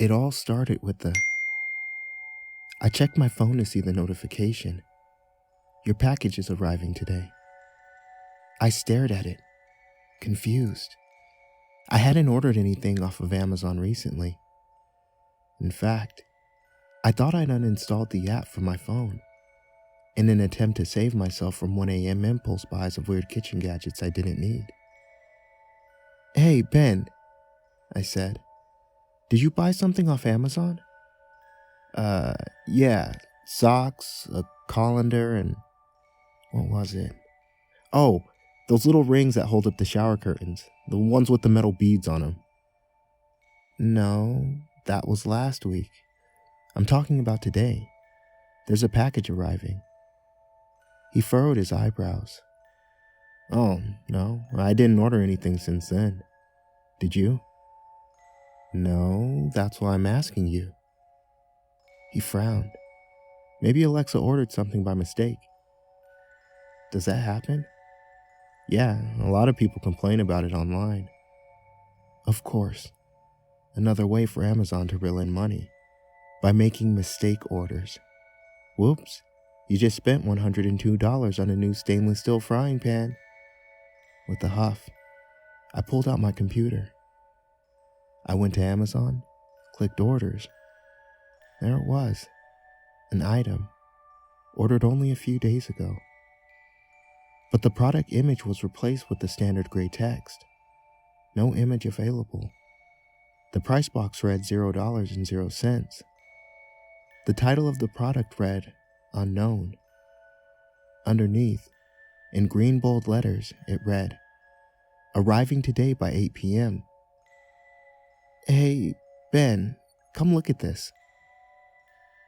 It all started with I checked my phone to see the notification. Your package is arriving today. I stared at it, confused. I hadn't ordered anything off of Amazon recently. In fact, I thought I'd uninstalled the app from my phone in an attempt to save myself from 1 a.m. impulse buys of weird kitchen gadgets I didn't need. "Hey, Ben," I said. "Did you buy something off Amazon?" Yeah, socks, a colander, and what was it? Oh, those little rings that hold up the shower curtains, the ones with the metal beads on them." "No, that was last week. I'm talking about today. There's a package arriving." He furrowed his eyebrows. "Oh, no, I didn't order anything since then. Did you?" "No, that's why I'm asking you." He frowned. "Maybe Alexa ordered something by mistake." "Does that happen?" "Yeah, a lot of people complain about it online." Of course, another way for Amazon to reel in money, by making mistake orders. Whoops, you just spent $102 on a new stainless steel frying pan. With a huff, I pulled out my computer. I went to Amazon, clicked orders. There it was, an item, ordered only a few days ago. But the product image was replaced with the standard gray text. No image available. The price box read $0.00. The title of the product read, Unknown. Underneath, in green bold letters, it read, Arriving today by 8 p.m. "Hey, Ben, come look at this."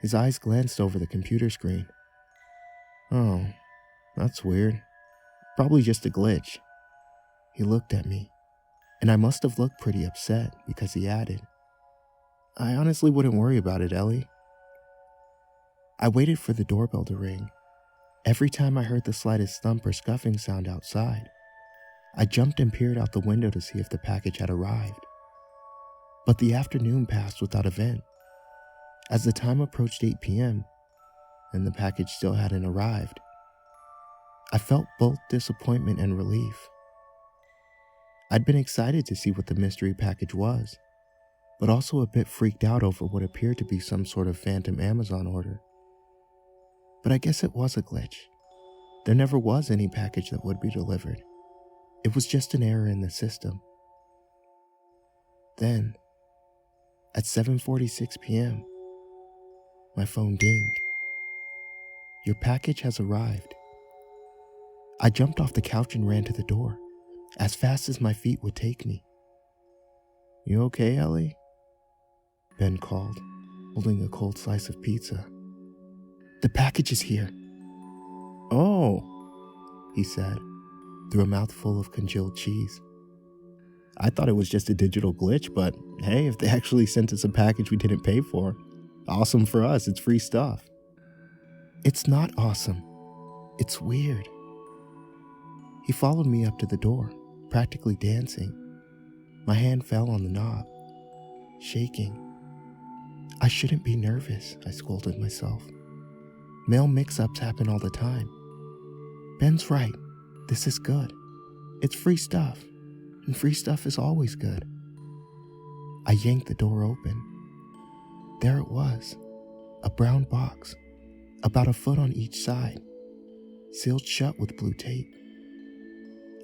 His eyes glanced over the computer screen. "Oh, that's weird. Probably just a glitch." He looked at me, and I must have looked pretty upset because he added, "I honestly wouldn't worry about it, Ellie." I waited for the doorbell to ring. Every time I heard the slightest thump or scuffing sound outside, I jumped and peered out the window to see if the package had arrived. But the afternoon passed without event. As the time approached 8 p.m., and the package still hadn't arrived, I felt both disappointment and relief. I'd been excited to see what the mystery package was, but also a bit freaked out over what appeared to be some sort of phantom Amazon order. But I guess it was a glitch. There never was any package that would be delivered. It was just an error in the system. Then, at 7:46 p.m., my phone dinged. "Your package has arrived." I jumped off the couch and ran to the door, as fast as my feet would take me. "You okay, Ellie?" Ben called, holding a cold slice of pizza. "The package is here." "Oh," he said, through a mouthful of congealed cheese. "I thought it was just a digital glitch, but hey, if they actually sent us a package we didn't pay for, awesome for us, it's free stuff." "It's not awesome. It's weird." He followed me up to the door, practically dancing. My hand fell on the knob, shaking. I shouldn't be nervous, I scolded myself. Mail mix-ups happen all the time. Ben's right. This is good. It's free stuff, and free stuff is always good. I yanked the door open. There it was, a brown box, about a foot on each side, sealed shut with blue tape.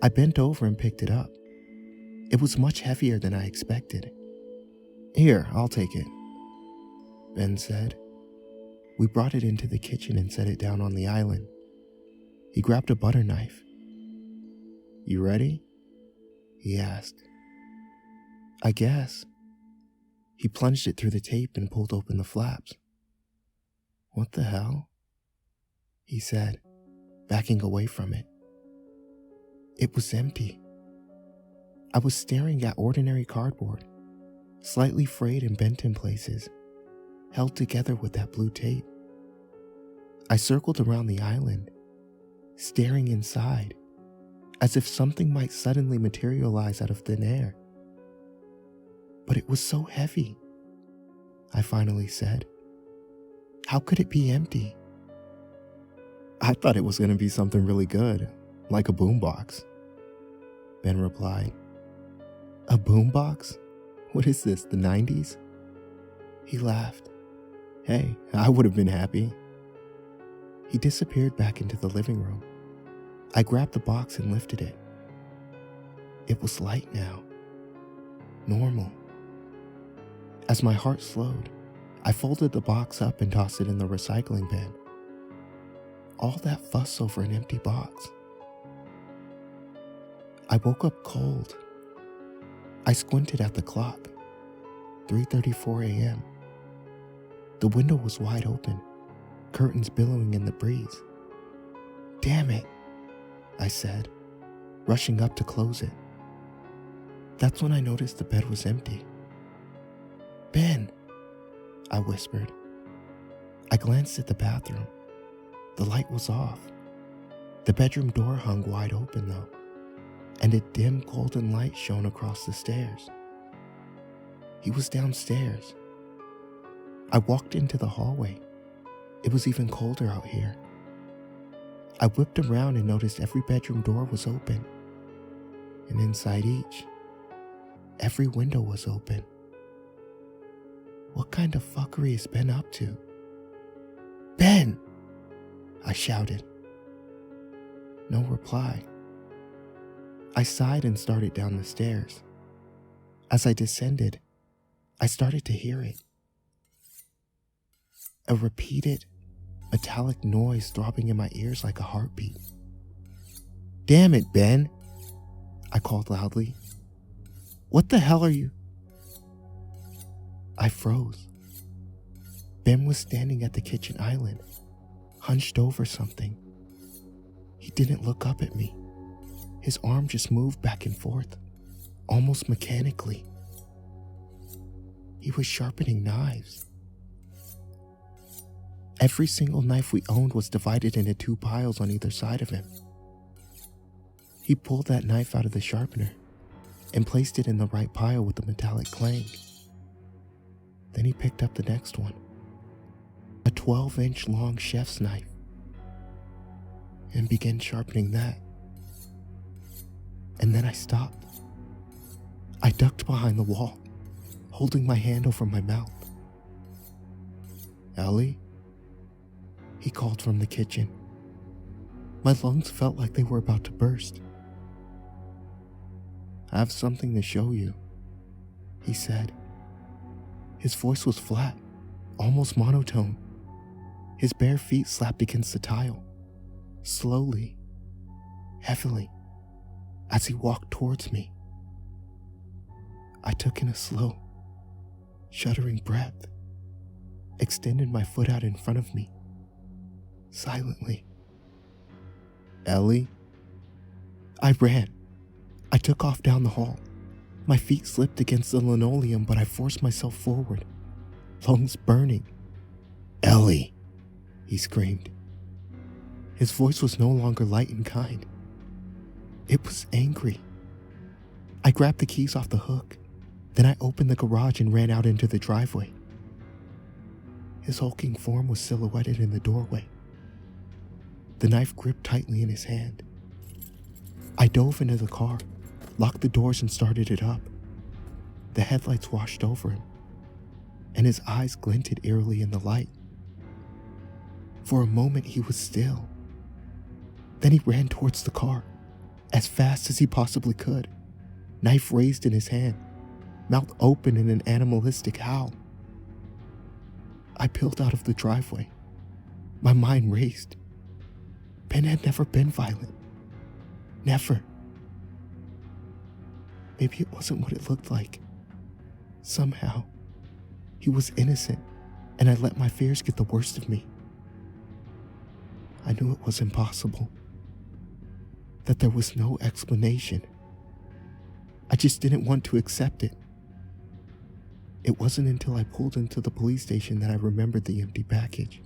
I bent over and picked it up. It was much heavier than I expected. "Here, I'll take it," Ben said. We brought it into the kitchen and set it down on the island. He grabbed a butter knife. "You ready?" he asked. "I guess." He plunged it through the tape and pulled open the flaps. "What the hell?" he said, backing away from it. It was empty. I was staring at ordinary cardboard, slightly frayed and bent in places, held together with that blue tape. I circled around the island, staring inside, as if something might suddenly materialize out of thin air. But it was so heavy. I finally said. How could it be empty? I thought it was going to be something really good, like a boombox. Ben replied. A boombox? What is this, the 90s? He laughed. Hey, I would have been happy. He disappeared back into the living room. I grabbed the box and lifted it. It was light now. Normal. As my heart slowed, I folded the box up and tossed it in the recycling bin. All that fuss over an empty box. I woke up cold. I squinted at the clock. 3:34 a.m. The window was wide open, curtains billowing in the breeze. Damn it, I said, rushing up to close it. That's when I noticed the bed was empty. Ben, I whispered. I glanced at the bathroom. The light was off. The bedroom door hung wide open though, and a dim golden light shone across the stairs. He was downstairs. I walked into the hallway. It was even colder out here. I whipped around and noticed every bedroom door was open, and inside each, every window was open. What kind of fuckery has Ben up to? Ben! I shouted. No reply. I sighed and started down the stairs. As I descended, I started to hear it. A repeated, metallic noise throbbing in my ears like a heartbeat. Damn it, Ben! I called loudly. What the hell are you? I froze. Ben was standing at the kitchen island, hunched over something. He didn't look up at me. His arm just moved back and forth, almost mechanically. He was sharpening knives. Every single knife we owned was divided into 2 piles on either side of him. He pulled that knife out of the sharpener and placed it in the right pile with the metallic clang. Then he picked up the next one, a 12-inch long chef's knife, and began sharpening that. And then I stopped. I ducked behind the wall, holding my hand over my mouth. Ellie? He called from the kitchen. My lungs felt like they were about to burst. I have something to show you, he said. His voice was flat, almost monotone. His bare feet slapped against the tile, slowly, heavily, as he walked towards me. I took in a slow, shuddering breath, extended my foot out in front of me, silently. Ellie? I ran. I took off down the hall. My feet slipped against the linoleum, but I forced myself forward, lungs burning. Ellie, he screamed. His voice was no longer light and kind. It was angry. I grabbed the keys off the hook. Then I opened the garage and ran out into the driveway. His hulking form was silhouetted in the doorway, the knife gripped tightly in his hand. I dove into the car, locked the doors and started it up. The headlights washed over him, and his eyes glinted eerily in the light. For a moment he was still. Then he ran towards the car, as fast as he possibly could, knife raised in his hand, mouth open in an animalistic howl. I peeled out of the driveway. My mind raced. Ben had never been violent. Never. Maybe it wasn't what it looked like. Somehow, he was innocent, and I let my fears get the worst of me. I knew it was impossible, that there was no explanation. I just didn't want to accept it. It wasn't until I pulled into the police station that I remembered the empty package.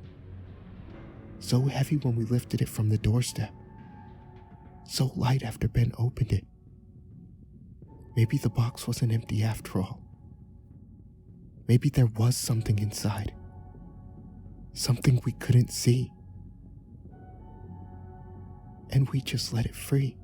So heavy when we lifted it from the doorstep. So light after Ben opened it. Maybe the box wasn't empty after all. Maybe there was something inside. Something we couldn't see. And we just let it free.